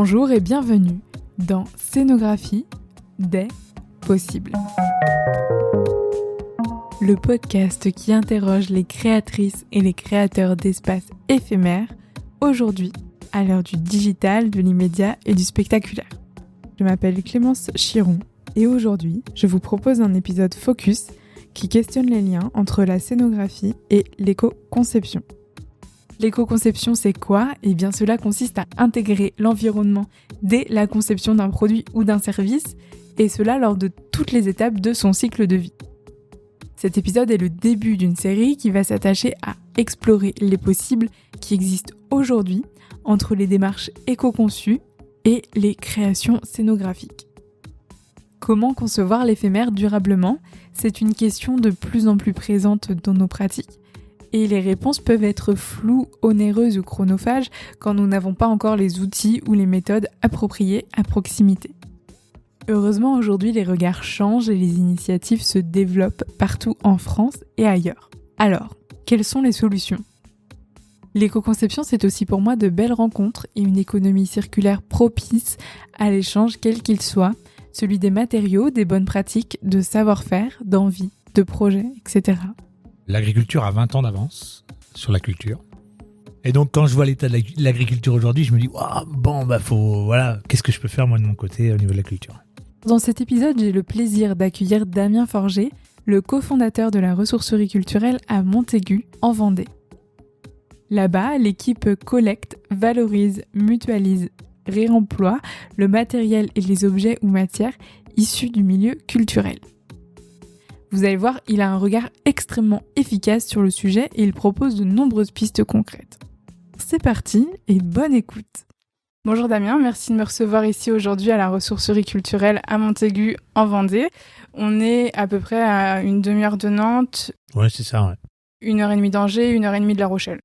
Bonjour et bienvenue dans Scénographie des possibles. Le podcast qui interroge les créatrices et les créateurs d'espaces éphémères, aujourd'hui à l'heure du digital, de l'immédiat et du spectaculaire. Je m'appelle Clémence Chiron et aujourd'hui, je vous propose un épisode focus qui questionne les liens entre la scénographie et l'éco-conception. L'éco-conception, c'est quoi ? Eh bien, cela consiste à intégrer l'environnement dès la conception d'un produit ou d'un service, et cela lors de toutes les étapes de son cycle de vie. Cet épisode est le début d'une série qui va s'attacher à explorer les possibles qui existent aujourd'hui entre les démarches éco-conçues et les créations scénographiques. Comment concevoir l'éphémère durablement ? C'est une question de plus en plus présente dans nos pratiques. Et les réponses peuvent être floues, onéreuses ou chronophages quand nous n'avons pas encore les outils ou les méthodes appropriées à proximité. Heureusement, aujourd'hui, les regards changent et les initiatives se développent partout en France et ailleurs. Alors, quelles sont les solutions ? L'éco-conception, c'est aussi pour moi de belles rencontres et une économie circulaire propice à l'échange quel qu'il soit, celui des matériaux, des bonnes pratiques, de savoir-faire, d'envie, de projets, etc. L'agriculture a 20 ans d'avance sur la culture. Et donc, quand je vois l'état de l'agriculture aujourd'hui, je me dis, qu'est-ce que je peux faire moi de mon côté au niveau de la culture ? Dans cet épisode, j'ai le plaisir d'accueillir Damien Forger, le cofondateur de la ressourcerie culturelle à Montaigu, en Vendée. Là-bas, l'équipe collecte, valorise, mutualise, réemploie le matériel et les objets ou matières issus du milieu culturel. Vous allez voir, il a un regard extrêmement efficace sur le sujet et il propose de nombreuses pistes concrètes. C'est parti et bonne écoute. Bonjour Damien, merci de me recevoir ici aujourd'hui à la ressourcerie culturelle à Montaigu en Vendée. On est à peu près à une demi-heure de Nantes. Ouais, c'est ça, ouais. 1h30 d'Angers, 1h30 de La Rochelle.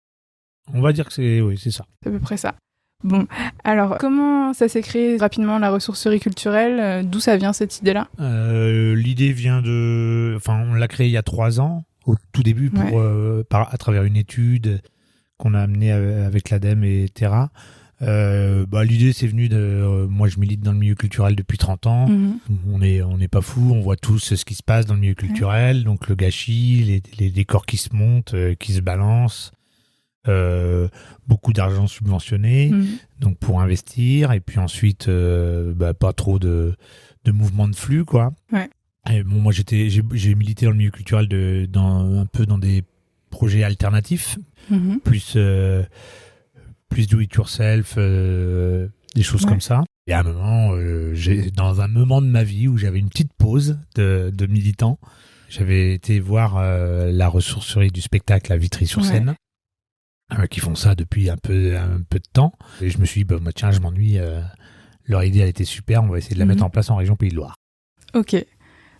On va dire que c'est ça. C'est à peu près ça. Bon, alors comment ça s'est créé rapidement la ressourcerie culturelle ? D'où ça vient cette idée-là ? L'idée vient on l'a créée il y a 3 ans, au tout début, à travers une étude qu'on a amenée avec l'ADEME et Terra. L'idée c'est venu de moi je milite dans le milieu culturel depuis 30 ans. On n'est pas fous, on voit tous ce qui se passe dans le milieu culturel, donc le gâchis, les décors qui se montent, qui se balancent, beaucoup d'argent subventionné donc pour investir, et puis ensuite pas trop de mouvement de flux quoi. Et bon, moi j'ai milité dans le milieu culturel un peu dans des projets alternatifs, plus do it yourself, des choses comme ça. Et à un moment, dans un moment de ma vie où j'avais une petite pause de militant, j'avais été voir la ressourcerie du spectacle à Vitry-sur-Seine, qui font ça depuis un peu de temps. Et je me suis dit, tiens, je m'ennuie, leur idée elle était super, on va essayer de la mettre en place en région Pays de Loire. Ok,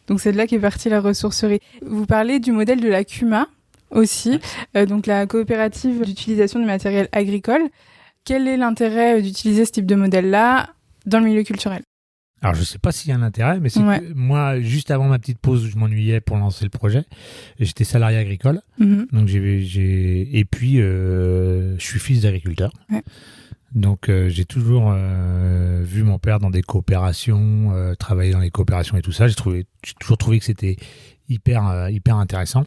donc c'est de là qu'est partie la ressourcerie. Vous parlez du modèle de la CUMA aussi, donc la coopérative d'utilisation du matériel agricole. Quel est l'intérêt d'utiliser ce type de modèle-là dans le milieu culturel ? Alors, je ne sais pas s'il y a un intérêt, mais c'est que moi, juste avant ma petite pause où je m'ennuyais pour lancer le projet, j'étais salarié agricole. Donc et puis, je suis fils d'agriculteur. Donc, j'ai toujours vu mon père dans des coopérations, travailler dans les coopérations et tout ça. J'ai toujours trouvé que c'était hyper intéressant.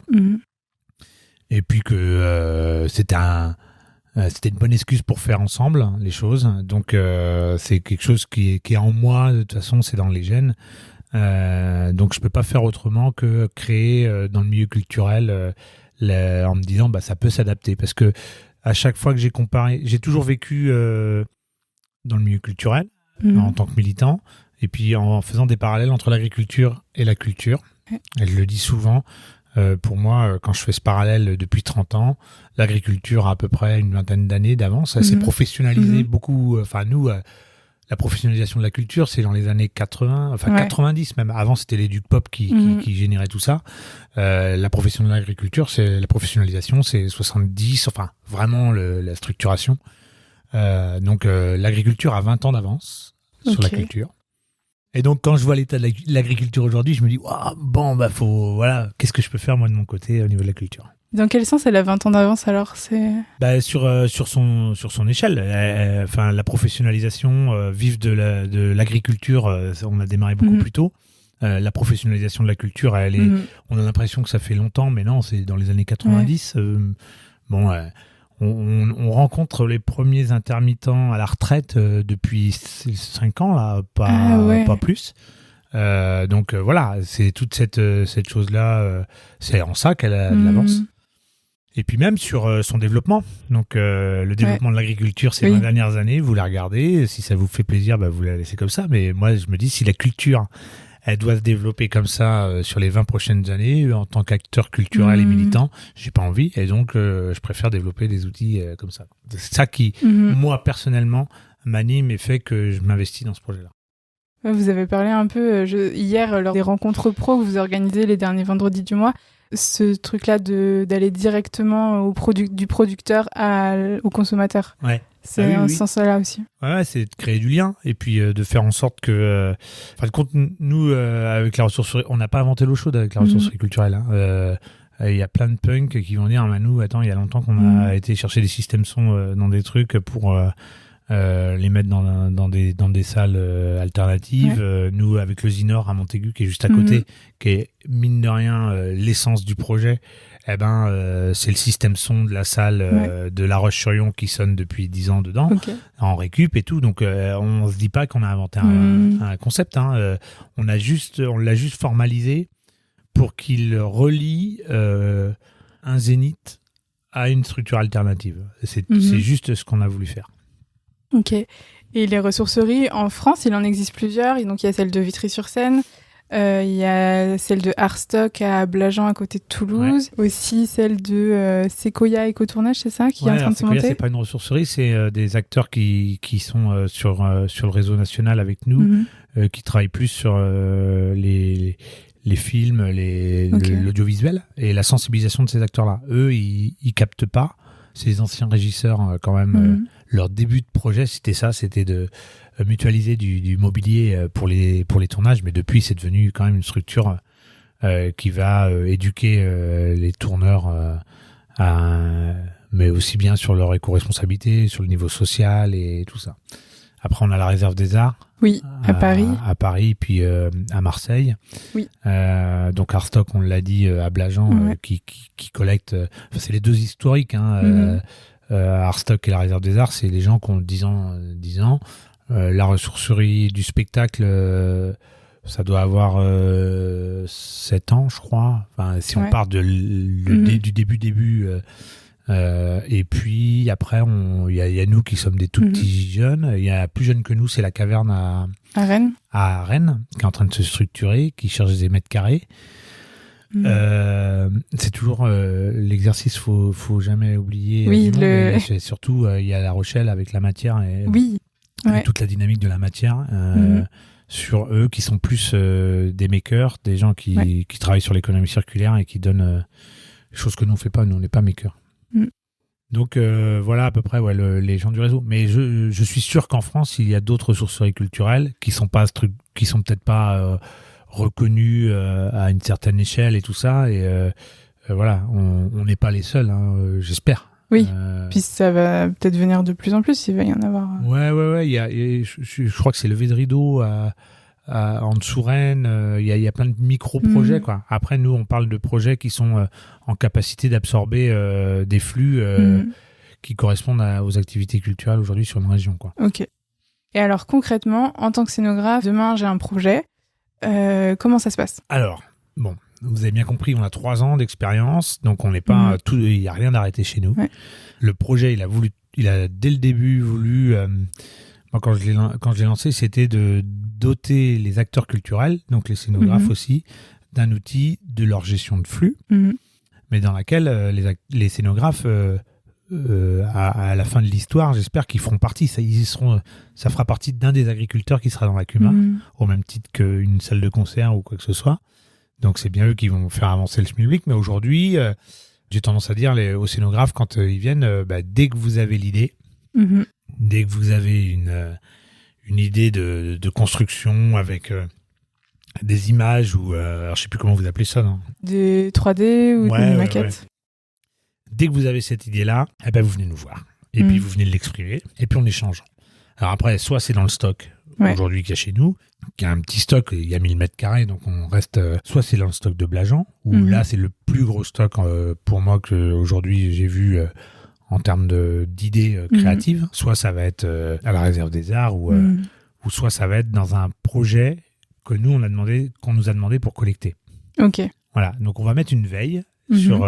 Et puis que c'était une bonne excuse pour faire ensemble les choses. Donc c'est quelque chose qui est en moi, de toute façon c'est dans les gènes. Donc je peux pas faire autrement que créer dans le milieu culturel en me disant ça peut s'adapter. Parce que à chaque fois que j'ai comparé, j'ai toujours vécu dans le milieu culturel en tant que militant, et puis en faisant des parallèles entre l'agriculture et la culture. Et je le dis souvent. Pour moi, quand je fais ce parallèle depuis 30 ans, l'agriculture a à peu près une vingtaine d'années d'avance. Ça s'est professionnalisé beaucoup. Nous, la professionnalisation de la culture, c'est dans les années 80, 90 même. Avant, c'était les Duc Pop qui généraient tout ça. La profession de l'agriculture, la professionnalisation, c'est 70, vraiment la structuration. Donc, l'agriculture a 20 ans d'avance sur la culture. Et donc, quand je vois l'état de l'agriculture aujourd'hui, je me dis, bon, qu'est-ce que je peux faire, moi, de mon côté, au niveau de la culture? Dans quel sens elle a 20 ans d'avance, alors? Sur son échelle. La professionnalisation, vivre de l'agriculture, on a démarré beaucoup plus tôt. La professionnalisation de la culture, on a l'impression que ça fait longtemps, mais non, c'est dans les années 90. On rencontre les premiers intermittents à la retraite depuis 5 ans, là, pas plus. Donc voilà, c'est toute cette chose-là, c'est en ça qu'elle a de l'avance. Et puis même sur son développement. Donc le développement de l'agriculture ces 20 dernières années, vous la regardez, si ça vous fait plaisir, vous la laissez comme ça. Mais moi, je me dis, si la culture, elle doit se développer comme ça sur les 20 prochaines années, en tant qu'acteur culturel et militant, j'ai pas envie. Et donc, je préfère développer des outils comme ça. C'est ça qui, moi, personnellement, m'anime et fait que je m'investis dans ce projet-là. Vous avez parlé un peu hier, lors des rencontres pro que vous organisez les derniers vendredis du mois, ce truc-là d'aller directement du producteur au consommateur. Ouais. C'est un sens-là aussi. Ouais, c'est de créer du lien et puis de faire en sorte que... Enfin, de compte, nous, avec la ressourcerie, on n'a pas inventé l'eau chaude avec la ressourcerie culturelle. Il y a plein de punks qui vont dire, nous, attends, il y a longtemps qu'on a été chercher des systèmes son dans des trucs pour... les mettre dans des salles alternatives. Nous, avec le Zinor à Montaigu, qui est juste à côté, qui est, mine de rien, l'essence du projet, c'est le système son de la salle de La Roche-sur-Yon qui sonne depuis 10 ans dedans, en récup et tout. Donc, on ne se dit pas qu'on a inventé un concept. On l'a juste formalisé pour qu'il relie un zénith à une structure alternative. C'est juste ce qu'on a voulu faire. Ok. Et les ressourceries, en France, il en existe plusieurs. Donc, il y a celle de Vitry-sur-Seine, il y a celle de Arstock à Blajan, à côté de Toulouse. Aussi celle de Sequoia Écotournage, c'est ça, qui est en train de se monter? C'est pas une ressourcerie, c'est des acteurs qui sont sur le réseau national avec nous, qui travaillent plus sur les films, l'audiovisuel et la sensibilisation de ces acteurs-là. Eux, ils captent pas. Ces anciens régisseurs, quand même, leur début de projet, c'était de mutualiser du mobilier pour les tournages, mais depuis, c'est devenu quand même une structure qui va éduquer les tourneurs, mais aussi bien sur leur éco-responsabilité, sur le niveau social et tout ça. Après, on a la Réserve des Arts. Oui, à Paris. À Paris, puis à Marseille. Oui. Donc Arstock, on l'a dit, à Blajan, qui collecte... c'est les deux historiques. Arstock et la Réserve des Arts, c'est les gens qui ont 10 ans. La ressourcerie du spectacle, ça doit avoir 7 ans, je crois. Enfin, si on part du début... et puis après, il y a nous qui sommes des tout petits jeunes. Il y a plus jeune que nous, c'est la Caverne à Rennes, qui est en train de se structurer, qui cherche des mètres carrés. C'est toujours l'exercice, faut jamais oublier. Oui, surtout il y a La Rochelle avec la matière et toute la dynamique de la matière. Sur eux qui sont plus des makers, des gens qui travaillent sur l'économie circulaire et qui donnent choses que nous on fait pas. Nous on n'est pas makers. Donc voilà à peu près les gens du réseau. Mais je suis sûr qu'en France, il y a d'autres ressourceries culturelles qui sont peut-être pas reconnues à une certaine échelle et tout ça. Et voilà, on n'est pas les seuls, j'espère. Oui, puis ça va peut-être venir de plus en plus, il va y en avoir. Ouais. Je crois que c'est Levé de Rideau en dessous Rennes, il y a plein de micro-projets, quoi. Après, nous, on parle de projets qui sont en capacité d'absorber des flux qui correspondent aux activités culturelles aujourd'hui sur une région, quoi. Ok. Et alors, concrètement, en tant que scénographe, demain, j'ai un projet. Comment ça se passe? Alors, bon, vous avez bien compris, on a 3 ans d'expérience, donc on n'est pas il n'y a rien d'arrêté chez nous. Ouais. Le projet, il a dès le début voulu... moi, quand je l'ai lancé, c'était de doter les acteurs culturels, donc les scénographes aussi, d'un outil de leur gestion de flux, mais dans laquelle les scénographes, à la fin de l'histoire, j'espère qu'ils feront partie. Ça fera partie d'un des agriculteurs qui sera dans la CUMA, au même titre qu'une salle de concert ou quoi que ce soit. Donc c'est bien eux qui vont faire avancer le schmilblick. Mais aujourd'hui, j'ai tendance à dire aux scénographes, quand ils viennent, dès que vous avez l'idée, dès que vous avez une une idée de construction avec des images ou alors je sais plus comment vous appelez ça, non? Des 3D ou des maquettes. Dès que vous avez cette idée-là, eh ben vous venez nous voir. Et puis vous venez l'exprimer. Et puis on échange. Alors après, soit c'est dans le stock aujourd'hui qu'il y a chez nous, qu'il y a un petit stock, il y a 1000 mètres carrés, donc on reste. Soit c'est dans le stock de Blajan, où là c'est le plus gros stock pour moi que aujourd'hui j'ai vu en termes d'idées créatives. Soit ça va être à la réserve des arts, ou soit ça va être dans un projet qu'on nous a demandé pour collecter. Ok. Voilà, donc on va mettre une veille sur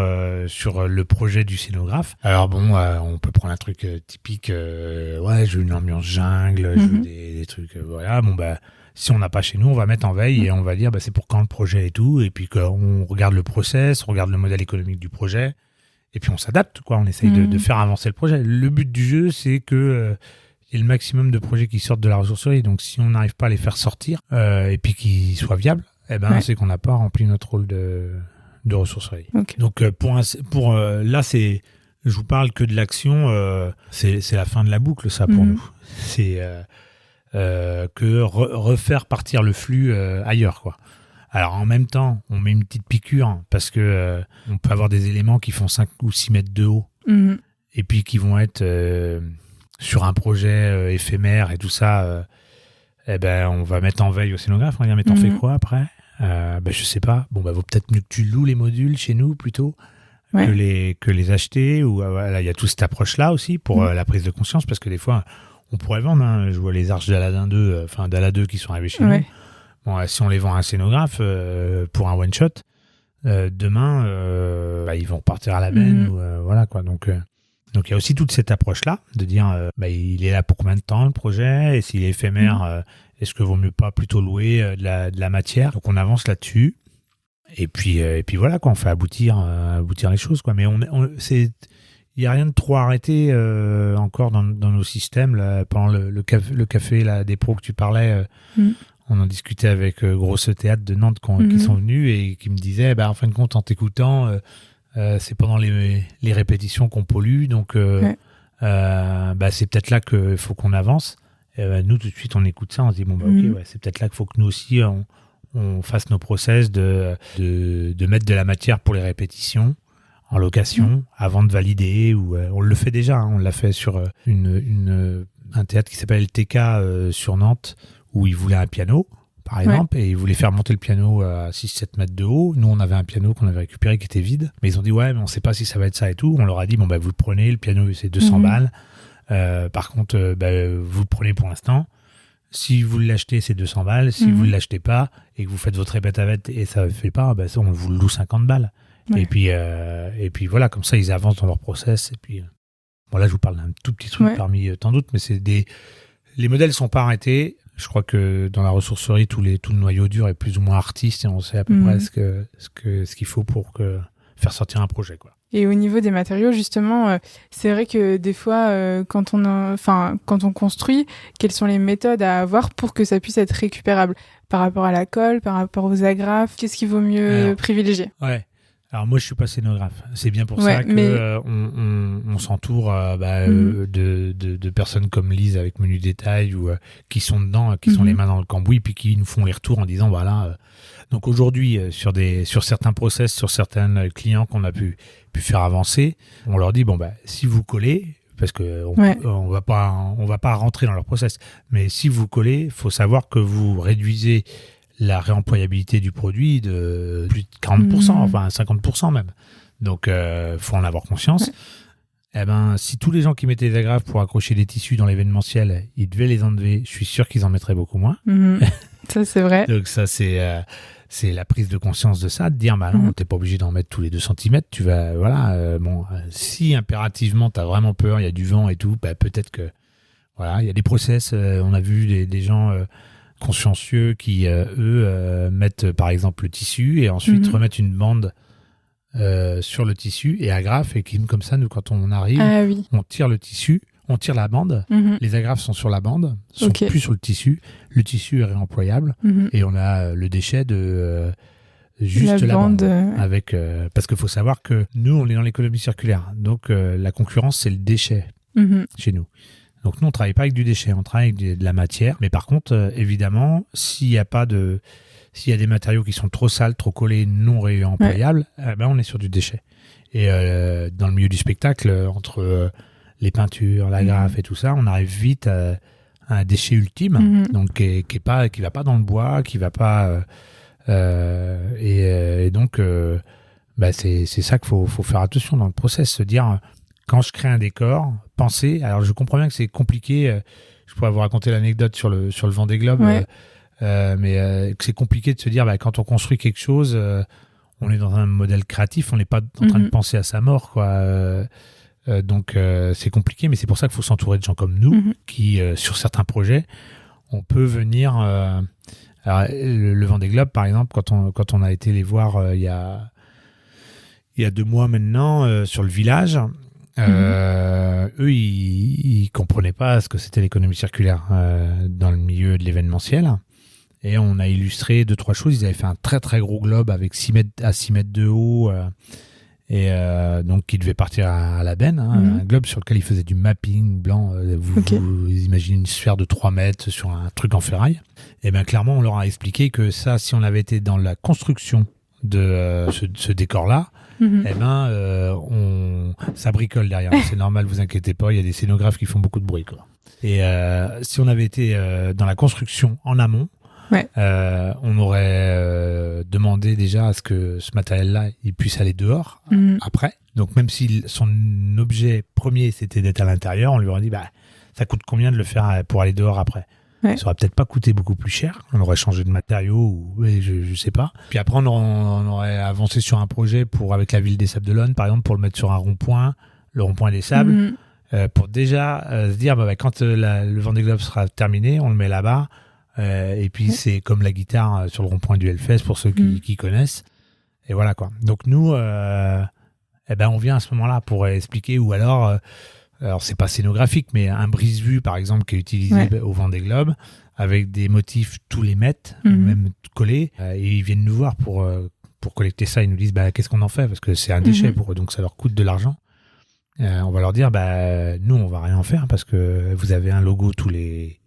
le projet du scénographe. Alors bon, on peut prendre un truc typique, je veux une ambiance jungle, je veux des trucs, voilà. Bon bah, si on n'a pas chez nous, on va mettre en veille et on va dire c'est pour quand le projet et tout, et puis qu'on regarde le process, on regarde le modèle économique du projet, et puis on s'adapte, quoi. On essaye de faire avancer le projet. Le but du jeu, c'est que il y ait le maximum de projets qui sortent de la ressourcerie. Donc si on n'arrive pas à les faire sortir et puis qu'ils soient viables, c'est qu'on n'a pas rempli notre rôle de ressourcerie. Okay. Donc là, je vous parle que de l'action, c'est la fin de la boucle, ça, pour nous. C'est que refaire partir le flux ailleurs, quoi. Alors en même temps, on met une petite piqûre parce que on peut avoir des éléments qui font 5 ou 6 mètres de haut et puis qui vont être sur un projet éphémère et tout ça. On va mettre en veille au scénographe. On va dire, mais t'en fais quoi après? Je sais pas. Bon, vaut peut-être mieux que tu loues les modules chez nous plutôt que les acheter. Ou il y a toute cette approche-là aussi pour la prise de conscience, parce que des fois, on pourrait vendre. Je vois les arches d'Aladin 2, d'Ala 2 qui sont arrivées chez nous. Bon, si on les vend à un scénographe pour un one shot, demain, ils vont repartir à la benne. Voilà quoi. Donc il y a aussi toute cette approche-là de dire, il est là pour combien de temps le projet, et s'il est éphémère. Est-ce que vaut mieux pas plutôt louer de la matière? Donc on avance là-dessus. Et puis voilà, quoi, on fait aboutir les choses, quoi. Mais il y a rien de trop arrêté encore dans nos systèmes là. Pendant le café là, des pros que tu parlais, on en discutait avec Grosse Théâtre de Nantes qui sont venus et qui me disaient, en fin de compte, en t'écoutant, c'est pendant les répétitions qu'on pollue, donc c'est peut-être là qu'il faut qu'on avance. Nous, tout de suite, on écoute ça, on se dit, c'est peut-être là qu'il faut que nous aussi, on fasse nos process de mettre de la matière pour les répétitions en location avant de valider. Ou on le fait déjà, on l'a fait sur un théâtre qui s'appelle LTK sur Nantes, où ils voulaient un piano, par exemple, et ils voulaient faire monter le piano à 6-7 mètres de haut. Nous, on avait un piano qu'on avait récupéré qui était vide, mais ils ont dit, mais on sait pas si ça va être ça et tout. On leur a dit, vous le prenez, le piano, c'est 200 balles. Par contre, vous le prenez pour l'instant. Si vous l'achetez, c'est 200 balles. Si vous ne l'achetez pas et que vous faites votre répète et ça ne fait pas, on vous le loue 50 balles. Et puis voilà, comme ça, ils avancent dans leur process. Et puis, là, je vous parle d'un tout petit truc parmi tant d'autres, mais les modèles ne sont pas arrêtés. Je crois que dans la ressourcerie, tout le noyau dur est plus ou moins artiste et on sait à peu près ce qu'il faut pour faire sortir un projet, quoi. Et au niveau des matériaux, justement, c'est vrai que des fois, quand on construit, quelles sont les méthodes à avoir pour que ça puisse être récupérable par rapport à la colle, par rapport aux agrafes? Qu'est-ce qu'il vaut mieux privilégier? Alors moi, je suis pas scénographe. C'est bien pour ça que on s'entoure de personnes comme Lise avec Menu Détail ou qui sont dedans, qui sont les mains dans le cambouis, puis qui nous font les retours en disant donc aujourd'hui sur certains process, sur certains clients qu'on a pu faire avancer, on leur dit si vous collez, parce que on va pas rentrer dans leur process, mais si vous collez, faut savoir que vous réduisez la réemployabilité du produit de plus de 40%, enfin 50% même. Donc, faut en avoir conscience. Si tous les gens qui mettaient des agrafes pour accrocher des tissus dans l'événementiel, ils devaient les enlever, je suis sûr qu'ils en mettraient beaucoup moins. Ça, c'est vrai. Donc ça, c'est la prise de conscience de ça, de dire, non, t'es pas obligé d'en mettre tous les 2 cm, tu vas, si impérativement t'as vraiment peur, il y a du vent et tout, peut-être que, il y a des process, on a vu des gens consciencieux qui, mettent par exemple le tissu et ensuite remettent une bande sur le tissu et agrafent, et qui, comme ça, nous, quand on arrive, on tire le tissu, on tire la bande, les agrafes sont sur la bande, sont plus sur le tissu est réemployable, et on a le déchet de juste la bande. Avec, parce qu'il faut savoir que nous, on est dans l'économie circulaire, donc la concurrence, c'est le déchet chez nous. Donc nous, on travaille pas avec du déchet, on travaille avec de la matière. Mais par contre, évidemment, s'il y a des matériaux qui sont trop sales, trop collés, non réemployables, on est sur du déchet. Et dans le milieu du spectacle, entre les peintures, l'agrafe et tout ça, on arrive vite à un déchet ultime, donc qui va pas dans le bois, qui va pas et donc c'est ça qu'il faut faire attention dans le process, se dire quand je crée un décor, penser. Alors je comprends bien que c'est compliqué. Je pourrais vous raconter l'anecdote sur le Vendée Globe, mais que c'est compliqué de se dire quand on construit quelque chose, on est dans un modèle créatif, on n'est pas en train de penser à sa mort, quoi. Donc c'est compliqué, mais c'est pour ça qu'il faut s'entourer de gens comme nous qui, sur certains projets, on peut venir. Alors, le Vendée Globe, par exemple, quand on a été les voir il y a 2 mois maintenant sur le village, eux ils comprenaient pas ce que c'était l'économie circulaire dans le milieu de l'événementiel. Et on a illustré 2-3 choses. Ils avaient fait un très très gros globe avec 6 mètres de haut. Et donc qui devait partir à la benne, un globe sur lequel il faisait du mapping blanc. Vous imaginez une sphère de 3 mètres sur un truc en ferraille. Et bien clairement, on leur a expliqué que ça, si on avait été dans la construction de ce décor-là, ça bricole derrière. C'est normal, vous inquiétez pas, il y a des scénographes qui font beaucoup de bruit, quoi. Et si on avait été dans la construction en amont, on aurait demandé déjà à ce que ce matériel-là il puisse aller dehors après. Donc même si son objet premier c'était d'être à l'intérieur, on lui aurait dit ça coûte combien de le faire pour aller dehors après. Ça aurait peut-être pas coûté beaucoup plus cher. On aurait changé de matériaux je sais pas. Puis après on aurait avancé sur un projet avec la ville des Sables d'Olonne par exemple pour le mettre sur un rond-point, le rond-point des Sables, pour déjà se dire quand le Vendée Globe sera terminé, on le met là-bas. Et puis c'est comme la guitare sur le rond-point du Hellfest pour ceux qui connaissent. Et voilà quoi. Donc nous, on vient à ce moment-là pour expliquer, ou alors c'est pas scénographique, mais un brise-vue par exemple qui est utilisé au Vendée Globe avec des motifs tous les mètres, même collés. Et ils viennent nous voir pour collecter ça. Ils nous disent qu'est-ce qu'on en fait parce que c'est un déchet pour eux, donc ça leur coûte de l'argent. On va leur dire nous on va rien en faire parce que vous avez un logo tous les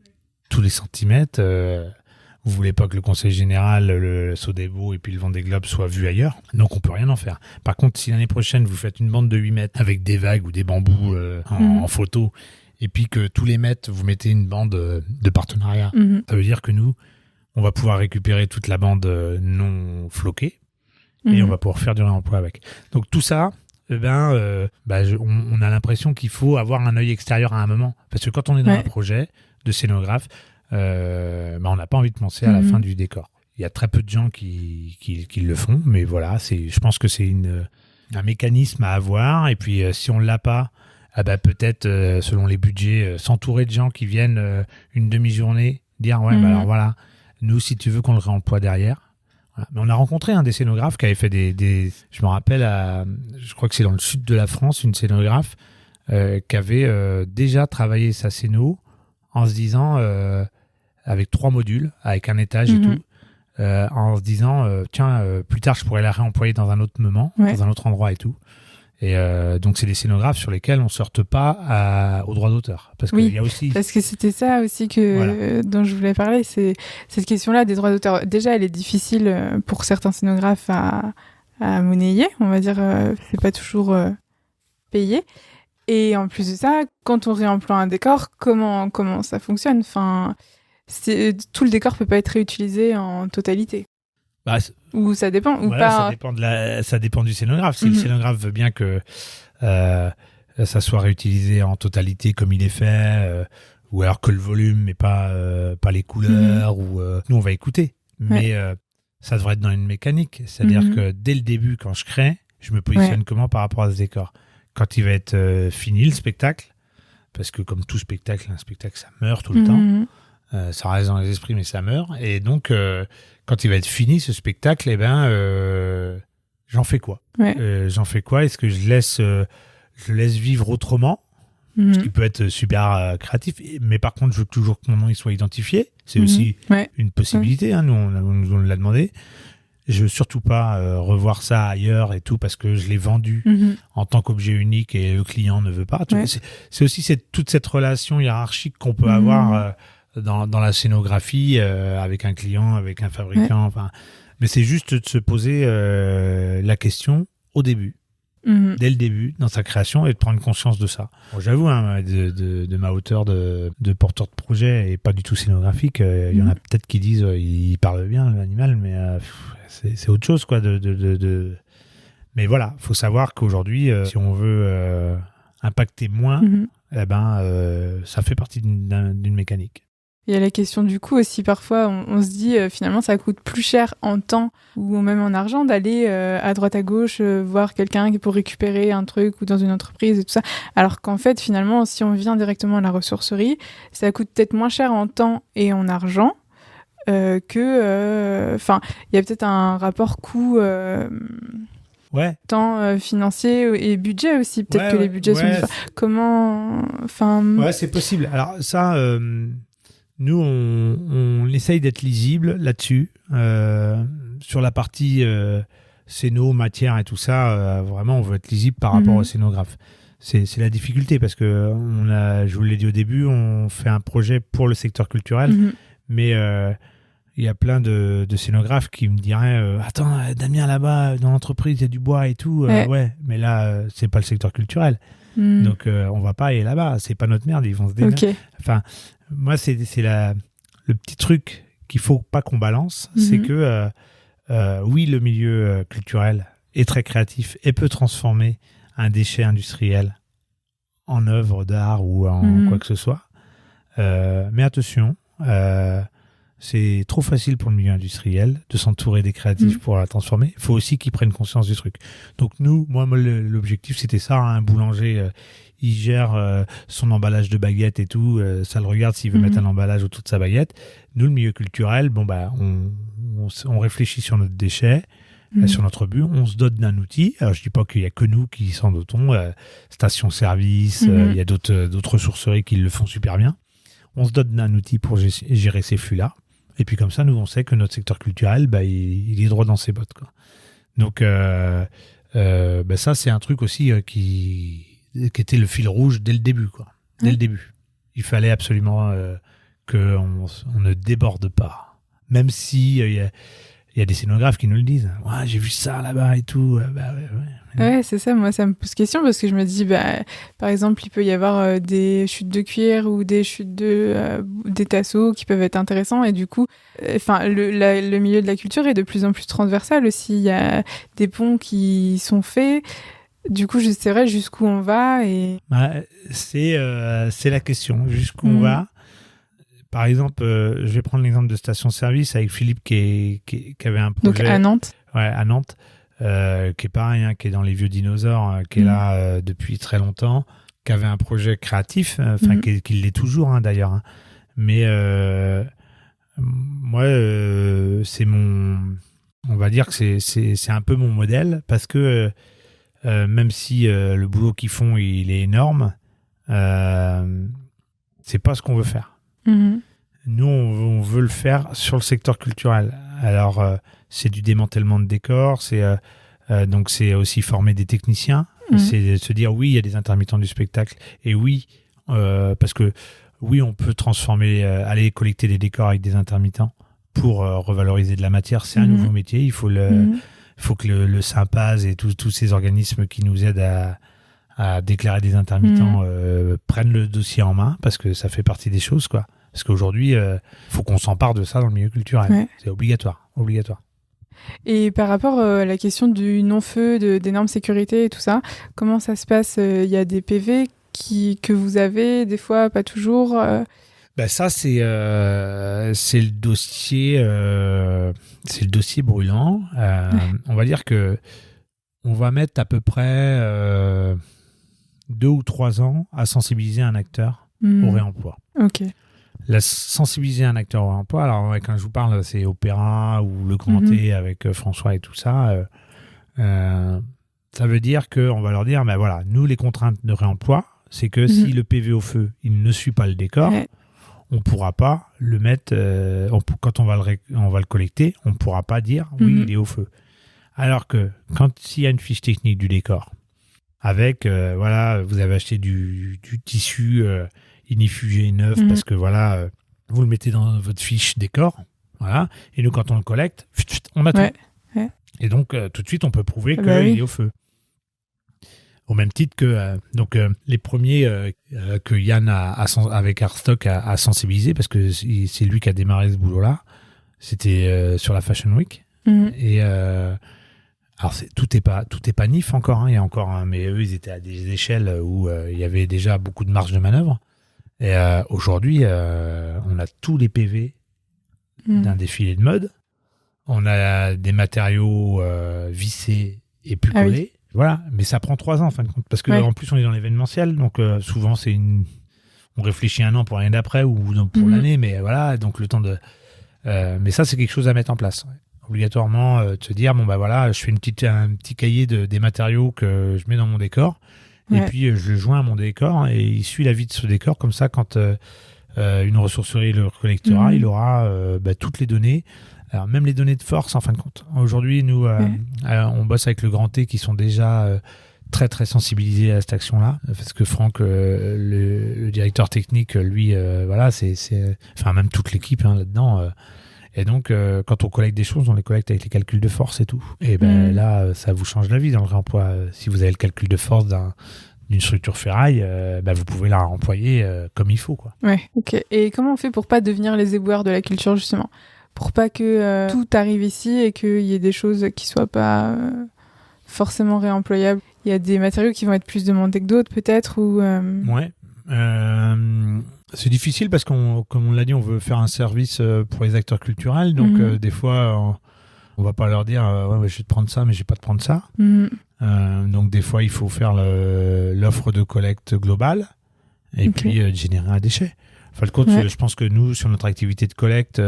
centimètres, vous voulez pas que le conseil général, le Sodebo et puis le Vendée Globe soient vus ailleurs, donc on peut rien en faire. Par contre, si l'année prochaine vous faites une bande de 8 mètres avec des vagues ou des bambous en photo, et puis que tous les mètres vous mettez une bande de partenariat, ça veut dire que nous, on va pouvoir récupérer toute la bande non floquée et on va pouvoir faire du réemploi avec. Donc tout ça, on a l'impression qu'il faut avoir un œil extérieur à un moment, parce que quand on est dans un projet de scénographe, on n'a pas envie de penser à la fin du décor. Il y a très peu de gens qui le font, mais voilà, je pense que c'est un mécanisme à avoir. Et puis, si on ne l'a pas, peut-être, selon les budgets, s'entourer de gens qui viennent une demi-journée, dire alors voilà, nous, si tu veux qu'on le réemploie derrière. Voilà. Mais on a rencontré des scénographes qui avaient fait je me rappelle, je crois que c'est dans le sud de la France, une scénographe qui avait déjà travaillé sa scéno en se disant, avec 3 modules, avec un étage et tout, en se disant, plus tard, je pourrais la réemployer dans un autre moment, dans un autre endroit et tout. Et donc, c'est des scénographes sur lesquels on ne se heurte pas aux droits d'auteur. Parce qu'il y a aussi... parce que c'était ça aussi dont je voulais parler. C'est cette question-là des droits d'auteur. Déjà, elle est difficile pour certains scénographes à monnayer. On va dire, c'est pas toujours payé. Et en plus de ça, quand on réemploie un décor, comment ça fonctionne ? Tout le décor peut pas être réutilisé en totalité. Ou ça dépend, ou pas. Ça dépend du scénographe. Si le scénographe veut bien que ça soit réutilisé en totalité comme il est fait, ou alors que le volume, mais pas les couleurs, ou nous on va écouter. Mais ça devrait être dans une mécanique. C'est-à-dire que dès le début, quand je crée, je me positionne comment par rapport à ce décor ? Quand il va être fini le spectacle, parce que comme tout spectacle, un spectacle ça meurt tout le temps, ça reste dans les esprits mais ça meurt, et donc quand il va être fini ce spectacle, j'en fais quoi ? Est-ce que je laisse vivre autrement, ce qui peut être super créatif, mais par contre je veux toujours que mon nom il soit identifié, c'est aussi une possibilité, nous on l'a demandé. je veux surtout pas revoir ça ailleurs et tout parce que je l'ai vendu en tant qu'objet unique et le client ne veut pas. C'est aussi toute cette relation hiérarchique qu'on peut avoir dans la scénographie avec un client, avec un fabricant. Enfin, mais c'est juste de se poser la question au début. Dès le début, dans sa création, et de prendre conscience de ça. Bon, j'avoue, hein, de ma hauteur de porteur de projet et pas du tout scénographique, il y en a peut-être qui disent il parle bien, l'animal, mais c'est autre chose, quoi. Mais voilà, faut savoir qu'aujourd'hui, si on veut impacter moins, ça fait partie d'une mécanique. Il y a la question du coût aussi. Parfois, on se dit finalement ça coûte plus cher en temps ou même en argent d'aller à droite à gauche voir quelqu'un pour récupérer un truc ou dans une entreprise et tout ça. Alors qu'en fait, finalement, si on vient directement à la ressourcerie, ça coûte peut-être moins cher en temps et en argent que... Enfin, il y a peut-être un rapport coût... temps financier et budget aussi. Peut-être que les budgets sont différents. Comment... Ouais, c'est possible. Alors ça... Nous, on essaye d'être lisible là-dessus. Sur la partie scéno, matière et tout ça, vraiment, on veut être lisible par rapport au scénographe. C'est la difficulté parce que, je vous l'ai dit au début, on fait un projet pour le secteur culturel, mais il y a plein de scénographes qui me diraient attends, Damien, là-bas, dans l'entreprise, il y a du bois et tout. Mais là, c'est pas le secteur culturel. Donc, on va pas aller là-bas. C'est pas notre merde, ils vont se démerder. Enfin, moi, c'est le petit truc qu'il faut pas qu'on balance, c'est que oui, le milieu culturel est très créatif et peut transformer un déchet industriel en œuvre d'art ou en quoi que ce soit. Mais attention, c'est trop facile pour le milieu industriel de s'entourer des créatifs pour la transformer. Il faut aussi qu'ils prennent conscience du truc. Donc moi l'objectif, c'était ça. Un boulanger, il gère son emballage de baguettes et tout. Ça le regarde s'il veut mettre un emballage autour de sa baguette. Nous, le milieu culturel, on réfléchit sur notre déchet, sur notre but. On se dote d'un outil. Alors, je dis pas qu'il y a que nous qui s'en dotons. Station-service, il y a d'autres ressourceries qui le font super bien. On se dote d'un outil pour gérer ces flux-là. Et puis comme ça, nous, on sait que notre secteur culturel, il est droit dans ses bottes, quoi. Donc, ça, c'est un truc aussi qui était le fil rouge dès le début, quoi. Dès le début. Il fallait absolument qu'on ne déborde pas. Même si il y a des scénographes qui nous le disent. Ouais, j'ai vu ça là-bas et tout. Ouais, c'est ça. Moi, ça me pose question parce que je me dis, par exemple, il peut y avoir des chutes de cuir ou des chutes des tasseaux qui peuvent être intéressants. Et du coup, le milieu de la culture est de plus en plus transversal aussi. Il y a des ponts qui sont faits. Du coup, c'est vrai, jusqu'où on va c'est la question. Jusqu'où on va. Par exemple, je vais prendre l'exemple de station-service avec Philippe qui avait un projet. Donc à Nantes. Ouais, à Nantes. Qui est pareil, qui est dans les vieux dinosaures, qui est là depuis très longtemps, qui avait un projet créatif, qui l'est toujours d'ailleurs. Mais moi, c'est on va dire que c'est un peu mon modèle parce que même si le boulot qu'ils font il est énorme, c'est pas ce qu'on veut faire. Nous, on veut le faire sur le secteur culturel. Alors, c'est du démantèlement de décors, donc c'est aussi former des techniciens, c'est de se dire oui, il y a des intermittents du spectacle, et oui, parce que oui, on peut transformer, aller collecter des décors avec des intermittents pour revaloriser de la matière, c'est un nouveau métier, il faut que le Sympaz et tous ces organismes qui nous aident à déclarer des intermittents prennent le dossier en main, parce que ça fait partie des choses, quoi. Parce qu'aujourd'hui, faut qu'on s'empare de ça dans le milieu culturel. Ouais. C'est obligatoire. Et par rapport à la question du non-feu, des normes sécurité et tout ça, comment ça se passe ? Il y a des PV que vous avez, des fois, pas toujours ça, c'est le dossier brûlant. On va dire que on va mettre à peu près 2 ou 3 ans à sensibiliser un acteur au réemploi. Ok. Sensibiliser un acteur au réemploi, alors quand je vous parle, c'est Opéra ou Le Grand T avec François et tout ça. Ça veut dire qu'on va leur dire, nous, les contraintes de réemploi, c'est que si le PV au feu, il ne suit pas le décor, on pourra pas le mettre, quand on va le collecter, on pourra pas dire oui, il est au feu. Alors que s'il y a une fiche technique du décor, avec, voilà, vous avez acheté du tissu inifugé neuf parce que voilà, vous le mettez dans votre fiche décor, voilà, et nous quand on le collecte, on a tout. Ouais. Et donc tout de suite on peut prouver qu'il est au feu. Au même titre que les premiers que Yann avec Artstock a sensibilisé, parce que c'est lui qui a démarré ce boulot-là, c'était sur la Fashion Week. Et alors tout est pas NIF encore, hein, il y a encore, mais eux ils étaient à des échelles où il y avait déjà beaucoup de marge de manœuvre. Et aujourd'hui, on a tous les PV d'un défilé de mode. On a des matériaux vissés et plus collés. Oui. Voilà, mais ça prend 3 ans en fin de compte, parce que en plus on est dans l'événementiel, donc souvent on réfléchit 1 an pour l'année d'après ou pour l'année, mais voilà, donc le temps de. Mais ça c'est quelque chose à mettre en place. Ouais. Obligatoirement, de se dire bon bah voilà, je fais un petit cahier des matériaux que je mets dans mon décor, et puis je le joins à mon décor et il suit la vie de ce décor, comme ça quand une ressourcerie le collectera, il aura toutes les données. Alors, même les données de force, en fin de compte. Aujourd'hui, nous, on bosse avec le Grand T qui sont déjà très, très sensibilisés à cette action-là. Parce que Franck, le directeur technique, lui, voilà, enfin, même toute l'équipe là-dedans. Et donc, quand on collecte des choses, on les collecte avec les calculs de force et tout. Et là, ça vous change la vie dans le réemploi. Si vous avez le calcul de force d'une structure ferraille, vous pouvez la réemployer comme il faut, quoi. Ouais, ok. Et comment on fait pour pas devenir les éboueurs de la culture, justement ? Pour pas que tout arrive ici et qu'il y ait des choses qui soient pas forcément réemployables. Il y a des matériaux qui vont être plus demandés que d'autres, peut-être, ou... Ouais. C'est difficile parce comme on l'a dit, on veut faire un service pour les acteurs culturels. Donc, des fois, on va pas leur dire ouais, je vais te prendre ça, mais je vais pas te prendre ça. Donc, des fois, il faut faire l'offre de collecte globale et puis générer un déchet. Fin de compte, je pense que nous, sur notre activité de collecte,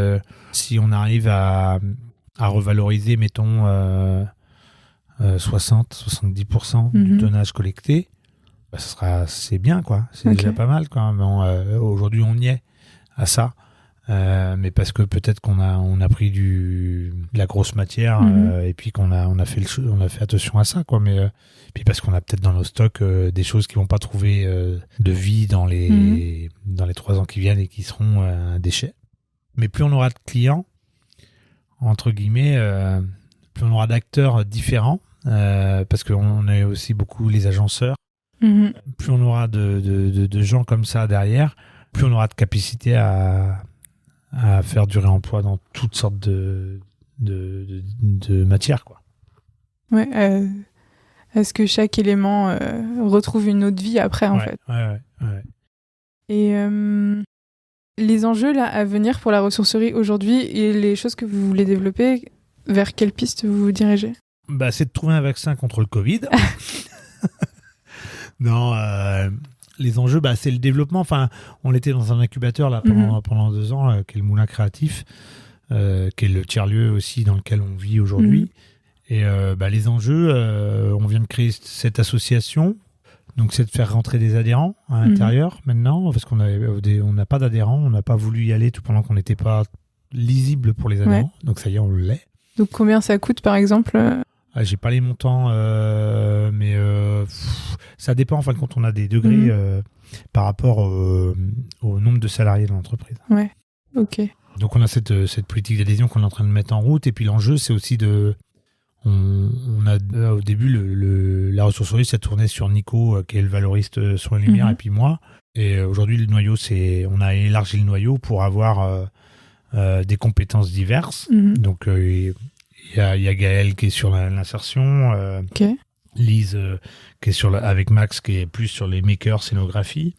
si on arrive à revaloriser, mettons, 60-70% du tonnage collecté, c'est bien, quoi. C'est déjà pas mal, quoi. Aujourd'hui, on y est à ça. Mais parce que peut-être qu'on a pris de la grosse matière et puis qu'on a fait attention à ça, quoi. Mais puis parce qu'on a peut-être dans nos stocks des choses qui vont pas trouver de vie dans les 3 ans qui viennent et qui seront un déchet. Mais plus on aura de clients, entre guillemets, plus on aura d'acteurs différents, parce qu'on a aussi beaucoup les agenceurs. Plus on aura de gens comme ça derrière, plus on aura de capacité à faire du réemploi dans toutes sortes de matières, quoi. Ouais. Est-ce que chaque élément retrouve une autre vie après, en fait. Ouais. Et les enjeux là à venir pour la ressourcerie aujourd'hui et les choses que vous voulez développer, vers quelle piste vous vous dirigez ? C'est de trouver un vaccin contre le Covid. Non, les enjeux, c'est le développement. Enfin, on était dans un incubateur là pendant 2 ans, qui est le Moulin Créatif, qui est le tiers-lieu aussi dans lequel on vit aujourd'hui. Et les enjeux, on vient de créer cette association. Donc, c'est de faire rentrer des adhérents à l'intérieur maintenant, parce qu'on n'a pas d'adhérents, on n'a pas voulu y aller tout pendant qu'on n'était pas lisible pour les adhérents. Donc, ça y est, on l'est. Donc, combien ça coûte, par exemple ? J'ai pas les montants, mais ça dépend. En fin de compte, on a des degrés par rapport au nombre de salariés de l'entreprise. Ouais, ok. Donc, on a cette politique d'adhésion qu'on est en train de mettre en route. Et puis, l'enjeu, c'est aussi on a au début la ressourcerie, ça tournait sur Nico, qui est le valoriste sur la lumière, et puis moi. Et aujourd'hui, le noyau, on a élargi le noyau pour avoir des compétences diverses. Donc, il y a Gaël qui est sur l'insertion, Lise qui est avec Max qui est plus sur les makers, scénographie,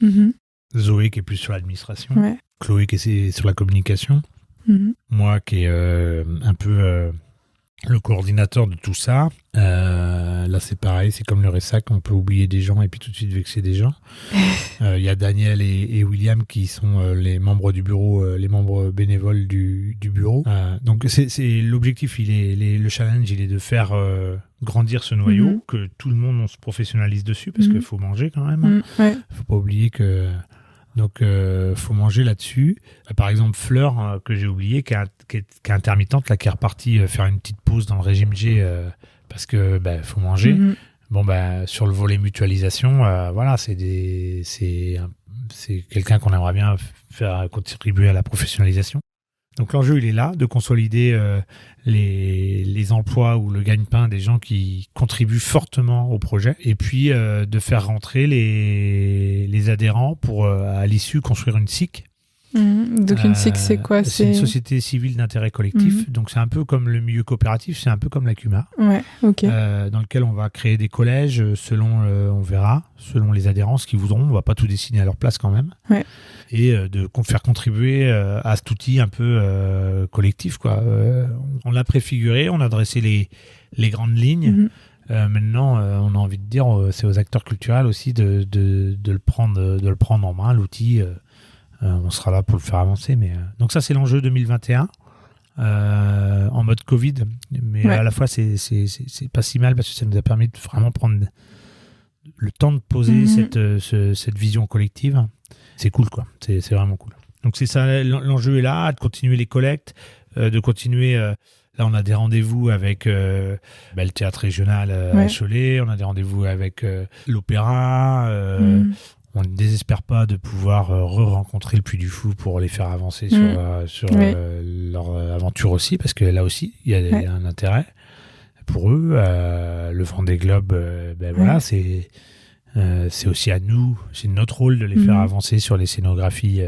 Zoé qui est plus sur l'administration, Chloé qui est sur la communication, moi qui est un peu le coordinateur de tout ça. Là c'est pareil, c'est comme le RESAC, on peut oublier des gens et puis tout de suite vexer des gens. Il y a Daniel et William qui sont les membres du bureau, les membres bénévoles du bureau. Donc c'est l'objectif, le challenge, il est de faire grandir ce noyau, que tout le monde on se professionnalise dessus, parce qu'il faut manger quand même. Faut pas oublier que Donc, faut manger là-dessus. Par exemple, Fleur, que j'ai oublié, qui est intermittente, là, qui est repartie faire une petite pause dans le régime G parce que faut manger. Mhm. Bon, sur le volet mutualisation, voilà, c'est quelqu'un qu'on aimerait bien faire contribuer à la professionnalisation. Donc l'enjeu, il est là, de consolider les emplois ou le gagne-pain des gens qui contribuent fortement au projet, et puis de faire rentrer les adhérents pour, à l'issue, construire une SIC. Donc une SIC, c'est quoi? C'est une société civile d'intérêt collectif. Donc c'est un peu comme le milieu coopératif, c'est un peu comme la CUMA, Ouais, ok. dans lequel on va créer des collèges on verra, selon les adhérents, ce qu'ils voudront. On va pas tout dessiner à leur place quand même. Ouais. Et de faire contribuer à cet outil un peu collectif, quoi. On l'a préfiguré, on a dressé les grandes lignes. Maintenant, on a envie de dire, c'est aux acteurs culturels aussi de le prendre en main, l'outil. On sera là pour le faire avancer. Donc ça, c'est l'enjeu 2021 en mode Covid. Mais à la fois, c'est pas si mal parce que ça nous a permis de vraiment prendre le temps de poser cette vision collective. C'est cool, quoi. C'est vraiment cool. Donc c'est ça, l'enjeu est là, de continuer les collectes, de continuer... là, on a des rendez-vous avec le théâtre régional à Cholet, on a des rendez-vous avec l'opéra. On ne désespère pas de pouvoir re-rencontrer le Puy du Fou pour les faire avancer sur leur aventure aussi, parce que là aussi, il y a un intérêt pour eux. Le Vendée Globe, voilà, c'est aussi à nous, c'est notre rôle de les faire avancer sur les scénographies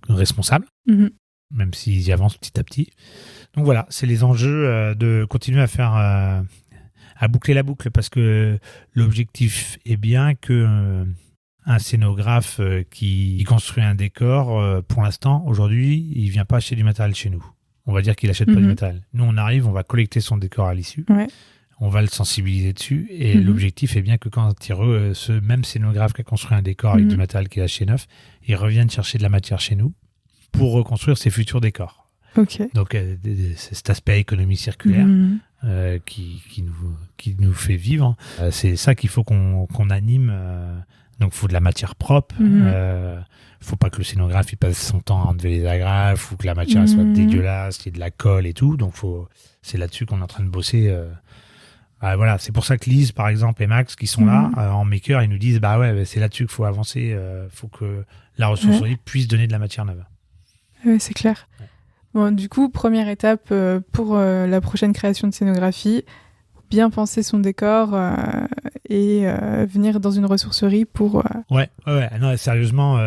responsables, même s'ils y avancent petit à petit. Donc voilà, c'est les enjeux de continuer à faire... à boucler la boucle, parce que l'objectif est bien que un scénographe qui construit un décor, pour l'instant, aujourd'hui, il ne vient pas acheter du matériel chez nous. On va dire qu'il n'achète pas du matériel. Nous, on arrive, on va collecter son décor à l'issue, on va le sensibiliser dessus, et l'objectif est bien que quand ce même scénographe qui a construit un décor avec du matériel qu'il a acheté neuf, il revienne chercher de la matière chez nous pour reconstruire ses futurs décors. Okay. Donc, c'est cet aspect économie circulaire qui nous fait vivre. C'est ça qu'il faut qu'on anime. Donc, il faut de la matière propre. Faut pas que le scénographe il passe son temps à enlever les agrafes, faut que la matière soit dégueulasse, qu'il y ait de la colle et tout. Donc, c'est là-dessus qu'on est en train de bosser. Voilà, c'est pour ça que Lise, par exemple, et Max, qui sont là, en maker, ils nous disent c'est là-dessus qu'il faut avancer. Faut que la ressourcerie puisse donner de la matière neuve. Ouais, c'est clair. Ouais. Bon, du coup, première étape pour la prochaine création de scénographie, bien penser son décor et venir dans une ressourcerie pour... Ouais. Non, sérieusement,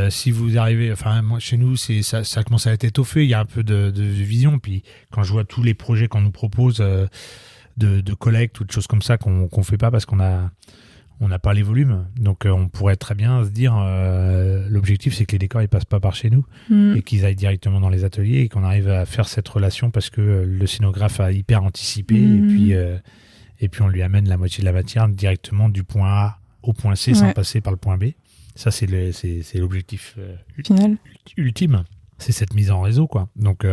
si vous arrivez... Enfin, moi, chez nous, ça commence à être étoffé. Il y a un peu de vision. Puis, quand je vois tous les projets qu'on nous propose de collecte ou de choses comme ça qu'on fait pas parce qu'on n'a pas les volumes. Donc, on pourrait très bien se dire l'objectif, c'est que les décors, ils passent pas par chez nous et qu'ils aillent directement dans les ateliers et qu'on arrive à faire cette relation parce que le scénographe a hyper anticipé et puis on lui amène la moitié de la matière directement du point A au point C sans passer par le point B. Ça, c'est l'objectif final ultime. C'est cette mise en réseau, quoi. Donc,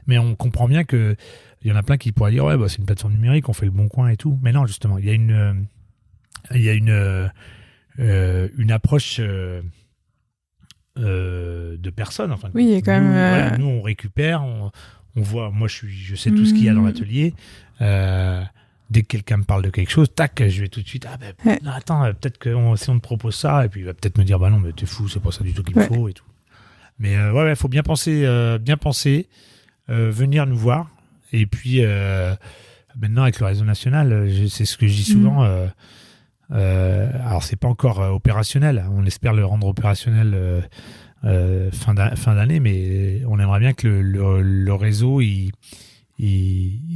mais on comprend bien qu'il y en a plein qui pourraient dire c'est une plateforme numérique, on fait le bon coin et tout. Mais non, justement, il y a une approche de personnes. Enfin, oui, il y a quand même... nous, on récupère, on voit... Moi, je sais tout ce qu'il y a dans l'atelier. Dès que quelqu'un me parle de quelque chose, tac, je vais tout de suite... non, attends, peut-être que si on te propose ça, et puis il va peut-être me dire, non, mais t'es fou, c'est pas ça du tout qu'il me faut, et tout. Mais faut bien penser, venir nous voir. Et puis, maintenant, avec le réseau national, c'est ce que je dis souvent... alors c'est pas encore opérationnel, on espère le rendre opérationnel fin d'année, mais on aimerait bien que le réseau il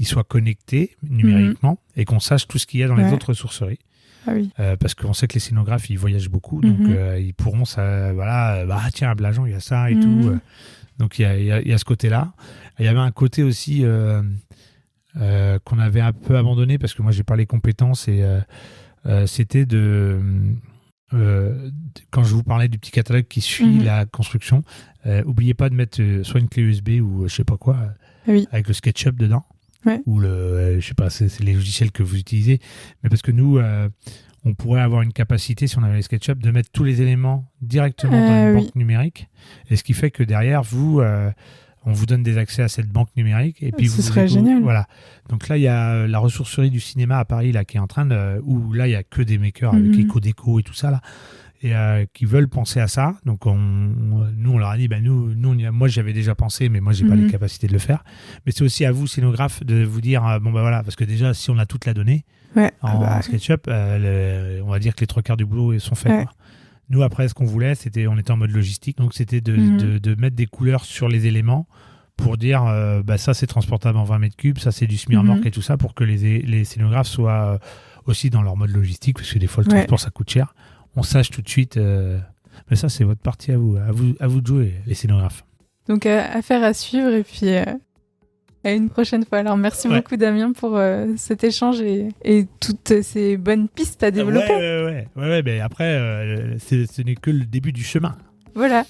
soit connecté numériquement et qu'on sache tout ce qu'il y a dans les autres ressourceries. Ah oui. Parce qu'on sait que les scénographes ils voyagent beaucoup, donc ils pourront tiens à Blageon il y a ça et tout, donc il y a ce côté là. Il y avait un côté aussi qu'on avait un peu abandonné parce que moi j'ai pas les compétences et c'était quand je vous parlais du petit catalogue qui suit la construction, oubliez pas de mettre soit une clé USB ou je sais pas quoi avec le SketchUp dedans ou je sais pas, c'est les logiciels que vous utilisez, mais parce que nous on pourrait avoir une capacité, si on avait les SketchUp, de mettre tous les éléments directement dans une banque numérique. Et ce qui fait que derrière, on vous donne des accès à cette banque numérique. Et puis Ce serait génial. Voilà. Donc là, il y a la ressourcerie du cinéma à Paris là, qui est en train de... Où là, il n'y a que des makers avec EcoDéco et tout ça, là, et qui veulent penser à ça. Donc nous, on leur a dit, moi, j'avais déjà pensé, mais moi, j'ai pas les capacités de le faire. Mais c'est aussi à vous, scénographes, de vous dire, voilà, parce que déjà, si on a toute la donnée en SketchUp, on va dire que les 3/4 du boulot sont faits. Quoi. Nous, après, ce qu'on voulait, on était en mode logistique, donc c'était de mettre des couleurs sur les éléments pour dire, ça, c'est transportable en 20 mètres cubes, ça, c'est du smearmork et tout ça, pour que les scénographes soient aussi dans leur mode logistique, parce que des fois, le transport, ça coûte cher. On sache tout de suite. Mais ça, c'est votre partie à vous de jouer, les scénographes. Donc, affaire à suivre, et puis à une prochaine fois. Alors, merci beaucoup, Damien, pour cet échange et toutes ces bonnes pistes à développer. Ouais, mais après, ce n'est que le début du chemin. Voilà.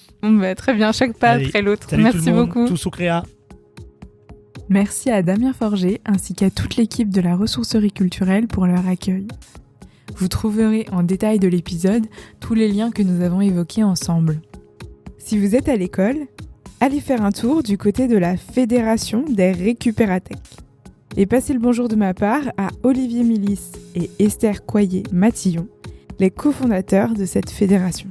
Très bien, chaque pas après l'autre. Merci beaucoup. Tous au créa. Merci à Damien Forger ainsi qu'à toute l'équipe de la ressourcerie culturelle pour leur accueil. Vous trouverez en détail de l'épisode tous les liens que nous avons évoqués ensemble. Si vous êtes à l'école, allez faire un tour du côté de la Fédération des Récupérathèques. Et passez le bonjour de ma part à Olivier Milis et Esther Coyer-Matillon, les cofondateurs de cette fédération.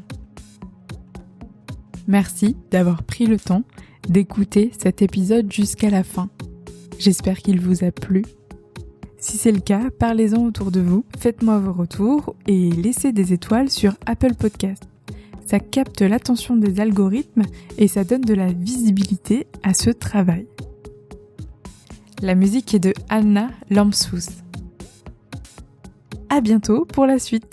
Merci d'avoir pris le temps d'écouter cet épisode jusqu'à la fin. J'espère qu'il vous a plu. Si c'est le cas, parlez-en autour de vous, faites-moi vos retours et laissez des étoiles sur Apple Podcast. Ça capte l'attention des algorithmes et ça donne de la visibilité à ce travail. La musique est de Anna Lamsous. À bientôt pour la suite.